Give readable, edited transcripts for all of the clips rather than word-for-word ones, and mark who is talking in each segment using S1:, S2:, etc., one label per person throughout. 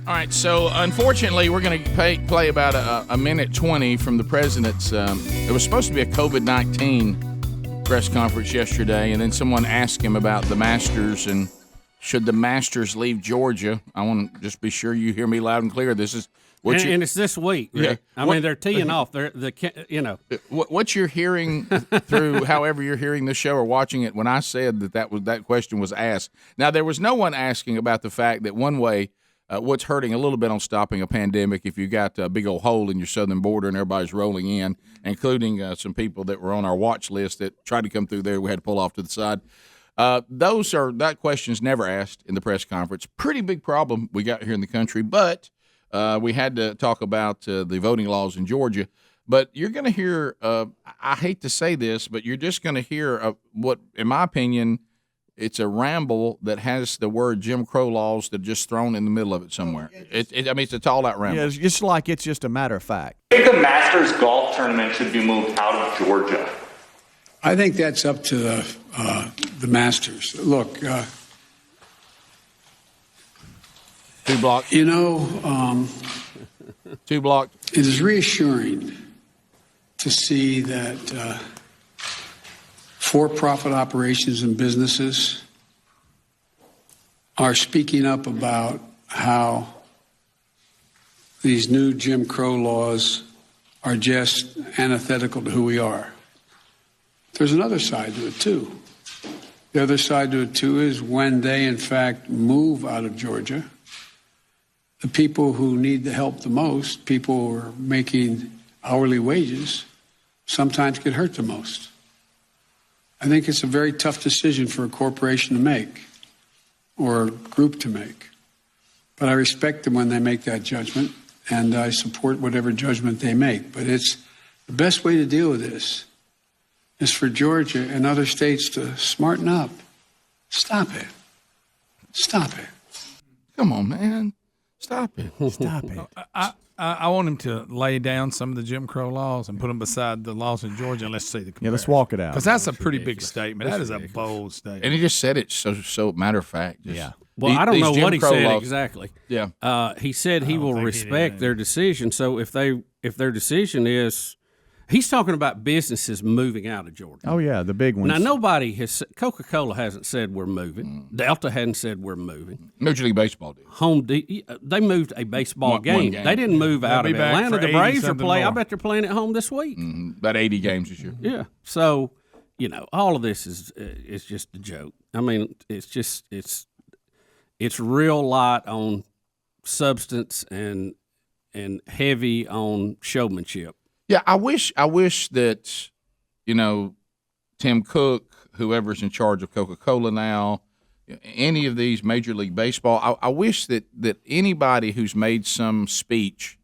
S1: All right, so unfortunately, we're going to play about a minute 20 from the president's. It was supposed to be a COVID-19 press conference yesterday, and then someone asked him about the Masters and should the Masters leave Georgia. I want to just be sure you hear me loud and clear. This is
S2: and it's this week. Right? Yeah, I mean they're teeing off.
S1: What you're hearing through, however you're hearing this show or watching it. When I said that question was asked, now there was no one asking about the fact that one way. What's hurting a little bit on stopping a pandemic if you got a big old hole in your southern border and everybody's rolling in, including some people that were on our watch list that tried to come through there. We had to pull off to the side. That question's never asked in the press conference. Pretty big problem we got here in the country, but we had to talk about the voting laws in Georgia. But you're going to hear, I hate to say this, but you're just going to hear what, in my opinion, it's a ramble that has the word Jim Crow laws that are just thrown in the middle of it somewhere. It's a tall-out ramble.
S3: Yeah, it's like it's just a matter of fact.
S4: I think the Masters golf tournament should be moved out of Georgia.
S5: I think that's up to the Masters. Look,
S1: two blocked. Two blocked.
S5: It is reassuring to see that for-profit operations and businesses are speaking up about how these new Jim Crow laws are just antithetical to who we are. There's another side to it, too. The other side to it, too, is when they, in fact, move out of Georgia, the people who need the help the most, people who are making hourly wages, sometimes get hurt the most. I think it's a very tough decision for a corporation to make or a group to make. But I respect them when they make that judgment, and I support whatever judgment they make. But it's the best way to deal with this is for Georgia and other states to smarten up. Stop it. Stop it.
S1: Come on, man. Stop it.
S3: Stop it.
S6: I want him to lay down some of the Jim Crow laws and put them beside the laws in Georgia, and let's see the comparison.
S3: Yeah, let's walk it out.
S6: Because that's a pretty big statement. That is a bold statement.
S1: And he just said it so matter of fact.
S3: Yeah.
S2: Well, I don't know what he said
S1: laws.
S2: Exactly.
S1: Yeah.
S2: He said he will respect their decision. So if their decision is, he's talking about businesses moving out of Georgia.
S3: Oh yeah, the big ones.
S2: Now nobody has. Coca-Cola hasn't said we're moving. Delta hadn't said we're moving.
S1: Major League Baseball did.
S2: They moved a baseball game. They didn't move out of Atlanta. The Braves are playing. I bet they're playing at home this week.
S1: About 80 games this year.
S2: Yeah. So, all of this is just a joke. I mean, it's real light on substance and heavy on showmanship.
S1: Yeah, I wish that, Tim Cook, whoever's in charge of Coca-Cola now, any of these Major League Baseball, I wish that anybody who's made some speech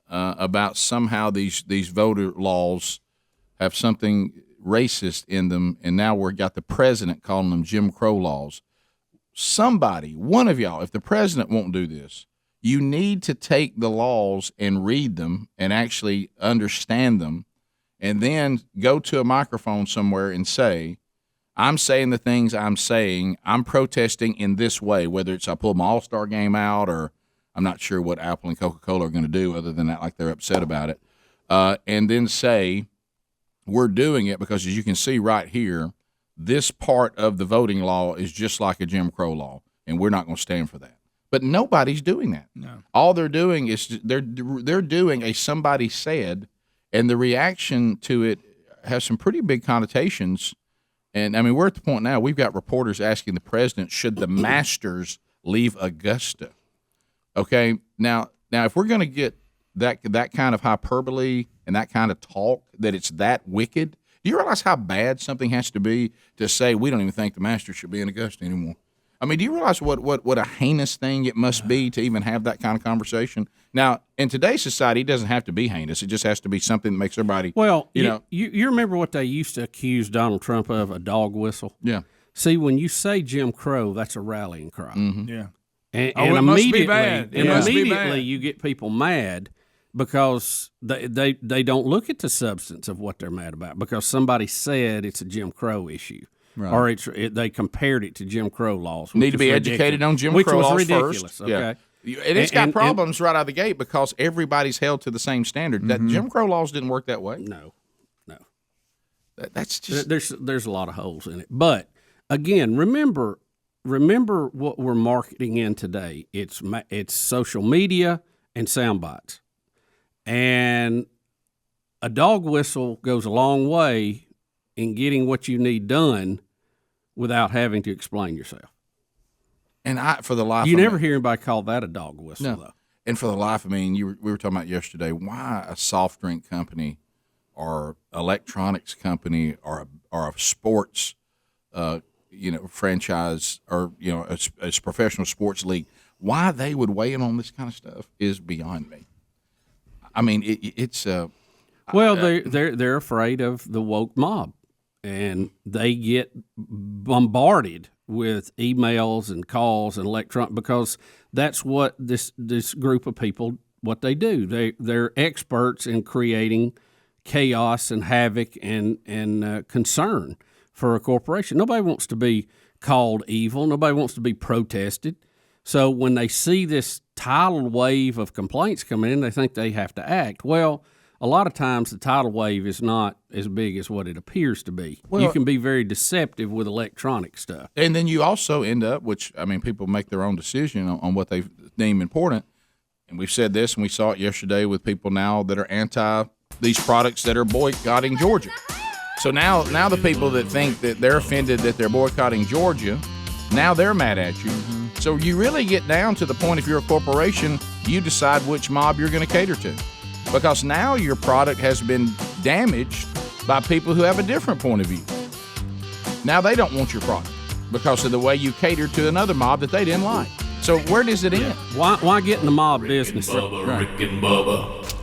S1: about somehow these voter laws have something racist in them, and now we've got the president calling them Jim Crow laws. Somebody, one of y'all, if the president won't do this, you need to take the laws and read them and actually understand them, and then go to a microphone somewhere and say, I'm saying the things I'm saying. I'm protesting in this way, whether it's I pull my All-Star game out or I'm not sure what Apple and Coca-Cola are going to do other than that, like they're upset about it, and then say we're doing it because, as you can see right here, this part of the voting law is just like a Jim Crow law, and we're not going to stand for that. But nobody's doing that. No. All they're doing is they're doing a somebody said, and the reaction to it has some pretty big connotations. And, I mean, we're at the point now we've got reporters asking the president, should the Masters leave Augusta? Okay, now if we're going to get that kind of hyperbole and that kind of talk that it's that wicked, do you realize how bad something has to be to say we don't even think the Masters should be in Augusta anymore? I mean, do you realize what a heinous thing it must be to even have that kind of conversation? Now, in today's society, it doesn't have to be heinous. It just has to be something that makes everybody,
S2: well, you remember what they used to accuse Donald Trump of, a dog whistle?
S1: Yeah.
S2: See, when you say Jim Crow, that's a rallying cry.
S1: Mm-hmm.
S6: Yeah.
S2: And
S6: it must be bad.
S2: And immediately you get people mad because they don't look at the substance of what they're mad about because somebody said it's a Jim Crow issue. Right. Or they compared it to Jim Crow laws.
S1: Need to be educated on Jim Crow laws first.
S2: Okay.
S1: And it's got problems right out of the gate because everybody's held to the same standard. That Jim Crow laws didn't work that way.
S2: No.
S1: That's just
S2: there's a lot of holes in it. But again, remember what we're marketing in today. It's social media and sound bites, and a dog whistle goes a long way in getting what you need done without having to explain yourself.
S1: And for the life
S2: you
S1: of
S2: never
S1: me,
S2: hear anybody call that a dog whistle, though.
S1: And for the life of me, and we were talking about yesterday, why a soft drink company or electronics company or a sports, franchise or a professional sports league, why they would weigh in on this kind of stuff is beyond me. I mean, it's
S2: well, they're afraid of the woke mob, and they get bombarded with emails and calls and because that's what this group of people what they do. They're experts in creating chaos and havoc and concern for a corporation. Nobody wants to be called evil. Nobody wants to be protested. So when they see this tidal wave of complaints coming in, they think they have to act. Well, a lot of times the tidal wave is not as big as what it appears to be.
S1: Well,
S2: you can be very deceptive with electronic stuff.
S1: And then you also end up, people make their own decision on what they deem important. And we've said this, and we saw it yesterday with people now that are anti these products that are boycotting Georgia. So now the people that think that they're offended that they're boycotting Georgia, now they're mad at you. So you really get down to the point, if you're a corporation, you decide which mob you're going to cater to. Because now your product has been damaged by people who have a different point of view. Now they don't want your product because of the way you cater to another mob that they didn't like. So where does it end?
S2: Why get in the mob business?
S7: Rick and Bubba.